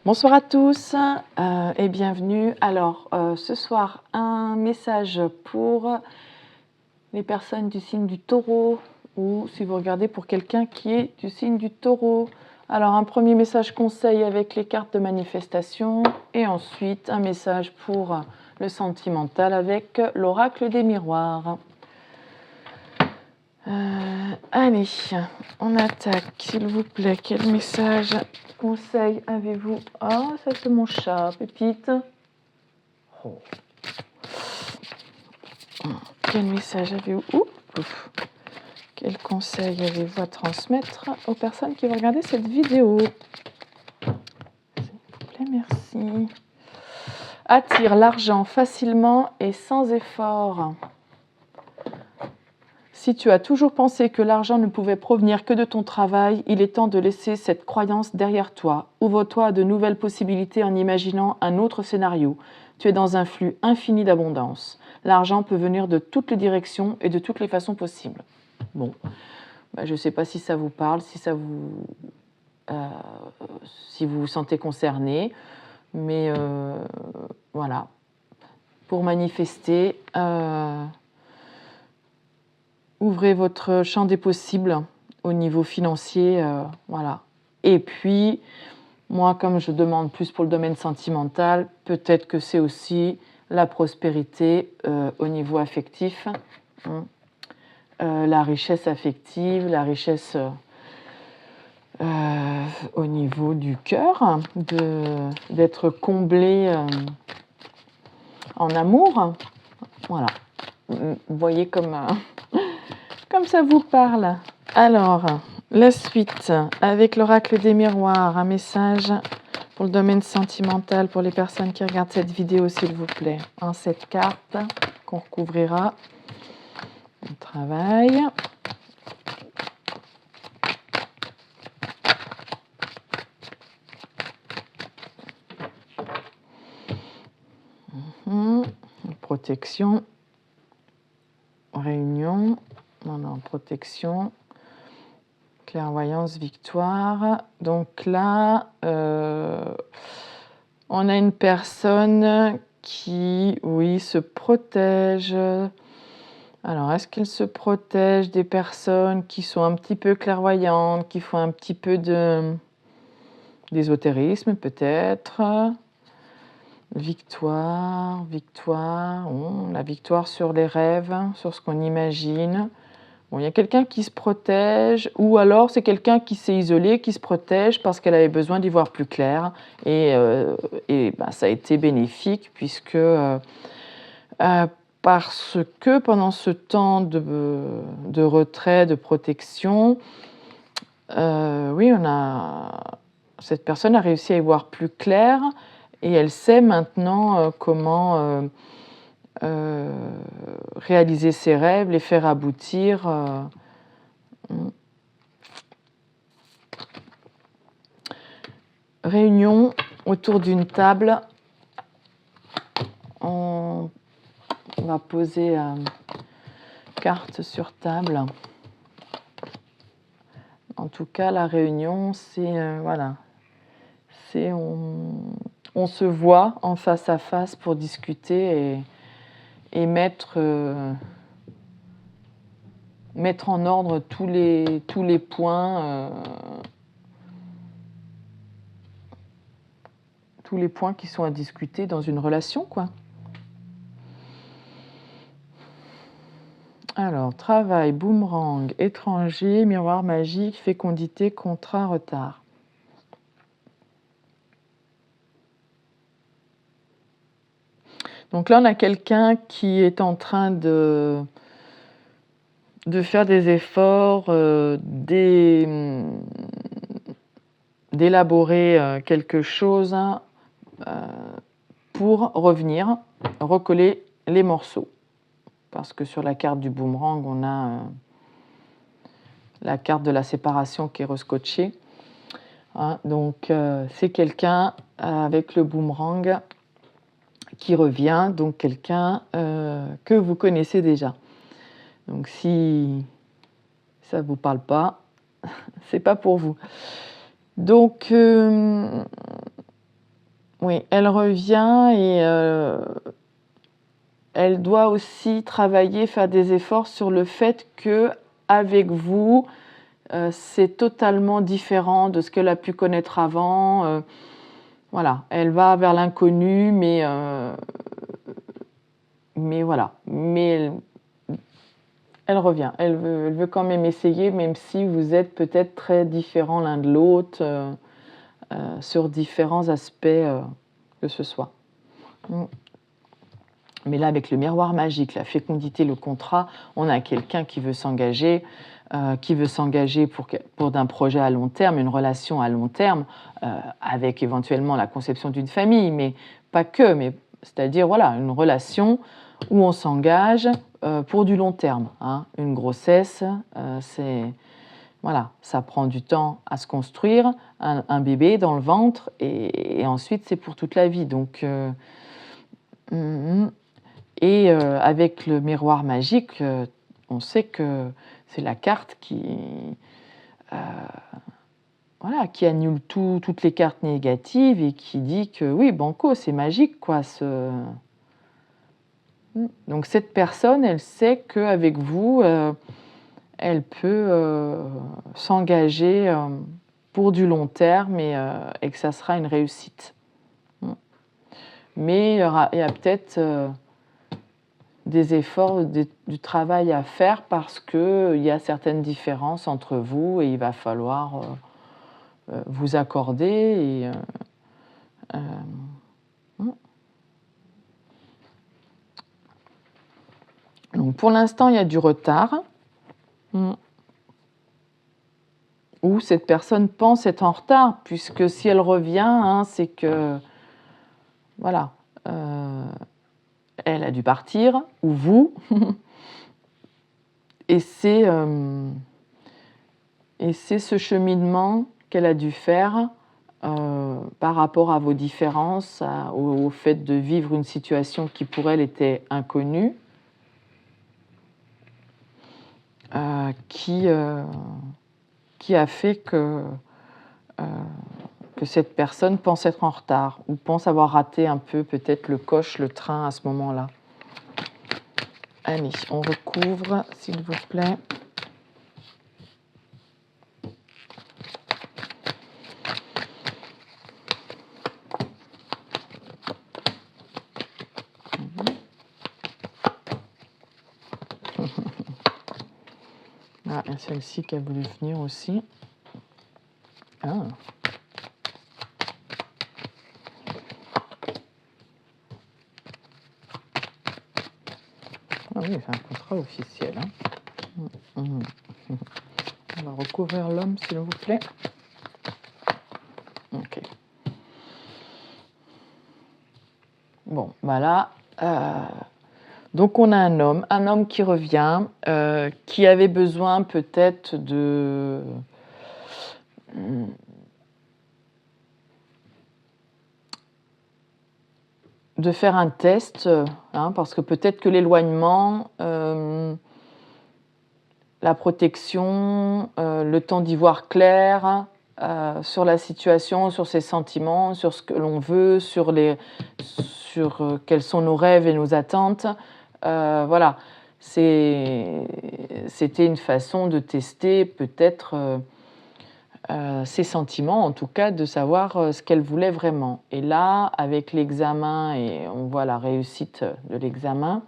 Bonsoir à tous et bienvenue. Alors, ce soir, un message pour les personnes du signe du Taureau ou si vous regardez pour quelqu'un qui est du signe du Taureau. Alors, un premier message conseil avec les cartes de manifestation et ensuite un message pour le sentimental avec l'oracle des miroirs. Allez, on attaque, s'il vous plaît. Quel message, conseil avez-vous? Ah, ça c'est mon chat, Pépite. Oh. Quel message avez-vous? Quel conseil avez-vous à transmettre aux personnes qui vont regarder cette vidéo? S'il vous plaît, merci. Attire l'argent facilement et sans effort. Si tu as toujours pensé que l'argent ne pouvait provenir que de ton travail, il est temps de laisser cette croyance derrière toi. Ouvre-toi à de nouvelles possibilités en imaginant un autre scénario. Tu es dans un flux infini d'abondance. L'argent peut venir de toutes les directions et de toutes les façons possibles. Bon, je ne sais pas si ça vous parle, si vous vous sentez concerné, mais voilà. Pour manifester... ouvrez votre champ des possibles au niveau financier, voilà. Et puis, moi, comme je demande plus pour le domaine sentimental, peut-être que c'est aussi la prospérité au niveau affectif, la richesse affective, la richesse au niveau du cœur, d'être comblé en amour. Voilà. Vous voyez comme ça vous parle. Alors, la suite, avec l'oracle des miroirs, un message pour le domaine sentimental pour les personnes qui regardent cette vidéo, s'il vous plaît. Cette carte qu'on recouvrira au travail. Protection. Réunion. Non, protection. Clairvoyance, victoire. Donc là, on a une personne qui, oui, se protège. Alors, est-ce qu'il se protège des personnes qui sont un petit peu clairvoyantes, qui font un petit peu d'ésotérisme peut-être? Victoire, la victoire sur les rêves, sur ce qu'on imagine. Bon, il y a quelqu'un qui se protège, ou alors c'est quelqu'un qui s'est isolé, qui se protège parce qu'elle avait besoin d'y voir plus clair. Et ça a été bénéfique puisque parce que pendant ce temps de retrait, de protection, cette personne a réussi à y voir plus clair et elle sait maintenant comment réaliser ses rêves, les faire aboutir. Réunion autour d'une table. On va poser carte sur table. En tout cas, la réunion, c'est voilà. C'est on se voit en face à face pour discuter et mettre en ordre tous les points qui sont à discuter dans une relation, quoi. Alors, travail, boomerang, étranger, miroir magique, fécondité, contrat, retard. Donc là, on a quelqu'un qui est en train de faire des efforts, d'élaborer quelque chose pour revenir, recoller les morceaux. Parce que sur la carte du boomerang, on a la carte de la séparation qui est rescotchée. Donc, c'est quelqu'un avec le boomerang qui revient, donc quelqu'un que vous connaissez déjà. Donc, si ça ne vous parle pas, c'est pas pour vous. Donc, oui, elle revient et elle doit aussi travailler, faire des efforts sur le fait que avec vous, c'est totalement différent de ce qu'elle a pu connaître avant. Voilà, elle va vers l'inconnu, mais voilà. Mais elle revient. Elle veut quand même essayer, même si vous êtes peut-être très différents l'un de l'autre, sur différents aspects que ce soit. Mais là, avec le miroir magique, la fécondité, le contrat, on a quelqu'un qui veut s'engager pour d'un projet à long terme, une relation à long terme, avec éventuellement la conception d'une famille, mais pas que, mais c'est-à-dire voilà, une relation où on s'engage pour du long terme. Hein. Une grossesse, voilà, ça prend du temps à se construire, un bébé dans le ventre, et ensuite c'est pour toute la vie. Donc, et avec le miroir magique, on sait que c'est la carte voilà, qui annule toutes les cartes négatives et qui dit que oui, banco, c'est magique, quoi. Donc cette personne, elle sait qu'avec vous, elle peut s'engager pour du long terme et que ça sera une réussite. Mais il y a peut-être des efforts, du travail à faire parce qu'il y a certaines différences entre vous et il va falloir vous accorder. Donc pour l'instant, il y a du retard. Ou cette personne pense être en retard, puisque si elle revient, hein, c'est que voilà, elle a dû partir, ou vous, et c'est ce cheminement qu'elle a dû faire par rapport à vos différences, au fait de vivre une situation qui pour elle était inconnue, qui a fait que cette personne pense être en retard ou pense avoir raté un peu peut-être le coche, le train à ce moment-là. Allez, on recouvre, s'il vous plaît. Ah, et celle-ci qui a voulu venir aussi. Ah. Ah oui, c'est un contrat officiel. Hein. On va recouvrir l'homme, s'il vous plaît. Ok. Bon, voilà. Donc on a un homme qui revient, qui avait besoin peut-être de faire un test, hein, parce que peut-être que l'éloignement, la protection, le temps d'y voir clair sur la situation, sur ses sentiments, sur ce que l'on veut, sur quels sont nos rêves et nos attentes. Voilà, c'était une façon de tester peut-être ses sentiments, en tout cas de savoir ce qu'elle voulait vraiment. Et là, avec l'examen, et on voit la réussite de l'examen,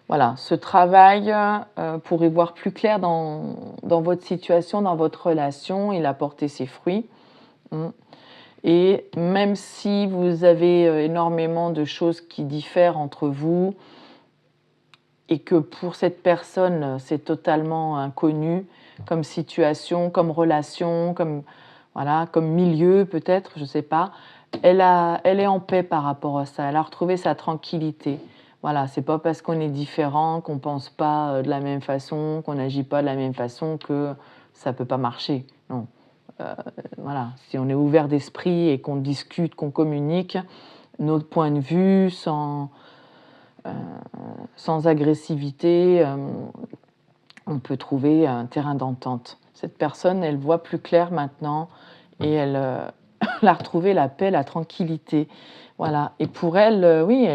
voilà, ce travail pour y voir plus clair dans votre situation, dans votre relation, il a porté ses fruits. Et même si vous avez énormément de choses qui diffèrent entre vous et que pour cette personne, c'est totalement inconnu comme situation, comme relation, comme milieu peut-être, je ne sais pas, elle est en paix par rapport à ça, elle a retrouvé sa tranquillité. Voilà, c'est pas parce qu'on est différent, qu'on pense pas de la même façon, qu'on n'agit pas de la même façon que ça peut pas marcher. Non. Voilà, si on est ouvert d'esprit et qu'on discute, qu'on communique notre point de vue sans agressivité, on peut trouver un terrain d'entente. Cette personne, elle voit plus clair maintenant et elle elle a retrouvé la paix, la tranquillité. Voilà. Et pour elle, oui,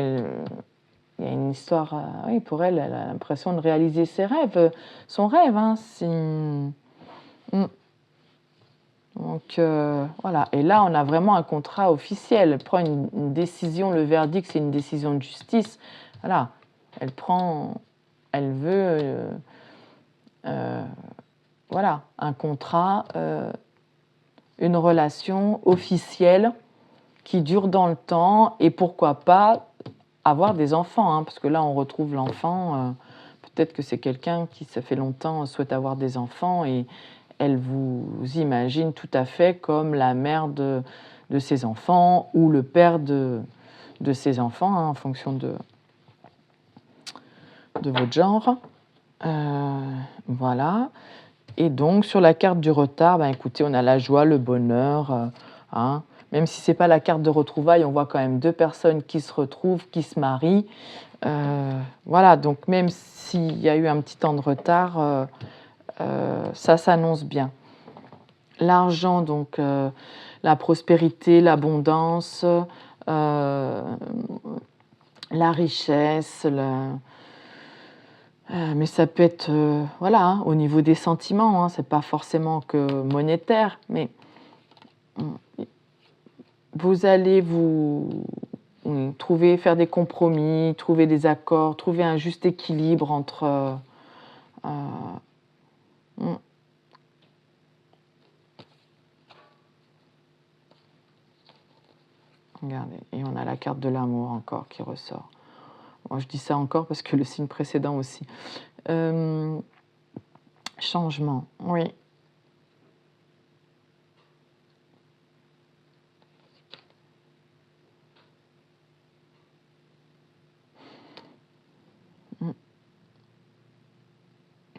il y a une histoire. Oui, pour elle, elle a l'impression de réaliser ses rêves, son rêve. Hein, donc voilà. Et là, on a vraiment un contrat officiel. Elle prend une décision. Le verdict, c'est une décision de justice. Voilà. Elle veut, voilà, un contrat, une relation officielle qui dure dans le temps et pourquoi pas avoir des enfants, hein, parce que là on retrouve l'enfant, peut-être que c'est quelqu'un qui ça fait longtemps souhaite avoir des enfants et elle vous imagine tout à fait comme la mère de ses enfants ou le père de ses enfants, hein, en fonction de votre genre. Voilà. Et donc, sur la carte du retard, ben, écoutez, on a la joie, le bonheur. Hein. Même si ce n'est pas la carte de retrouvailles, on voit quand même deux personnes qui se retrouvent, qui se marient. Voilà, donc même s'il y a eu un petit temps de retard, ça s'annonce bien. L'argent, donc la prospérité, l'abondance, la richesse, mais ça peut être, voilà, hein, au niveau des sentiments, hein, c'est pas forcément que monétaire, mais vous allez trouver, faire des compromis, trouver des accords, trouver un juste équilibre entre... Regardez, et on a la carte de l'amour encore qui ressort. Moi, je dis ça encore parce que le signe précédent aussi. Changement, oui.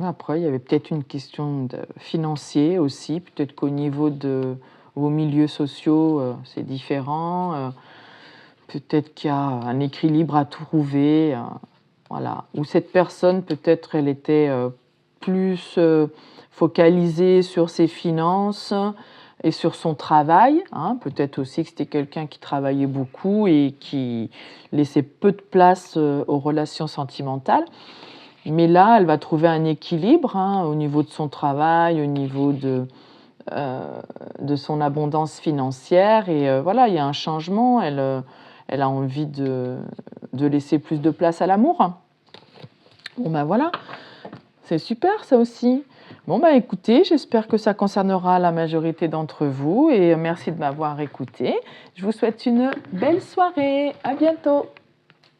Après, il y avait peut-être une question financière aussi, peut-être qu'au niveau de vos milieux sociaux, c'est différent. Peut-être qu'il y a un équilibre à trouver. Voilà. Ou cette personne, peut-être, elle était plus focalisée sur ses finances et sur son travail. Hein. Peut-être aussi que c'était quelqu'un qui travaillait beaucoup et qui laissait peu de place aux relations sentimentales. Mais là, elle va trouver un équilibre, hein, au niveau de son travail, au niveau de son abondance financière. Et voilà, il y a un changement. Elle a envie de laisser plus de place à l'amour. Bon, ben voilà, c'est super ça aussi. Bon, ben écoutez, j'espère que ça concernera la majorité d'entre vous. Et merci de m'avoir écouté. Je vous souhaite une belle soirée. À bientôt.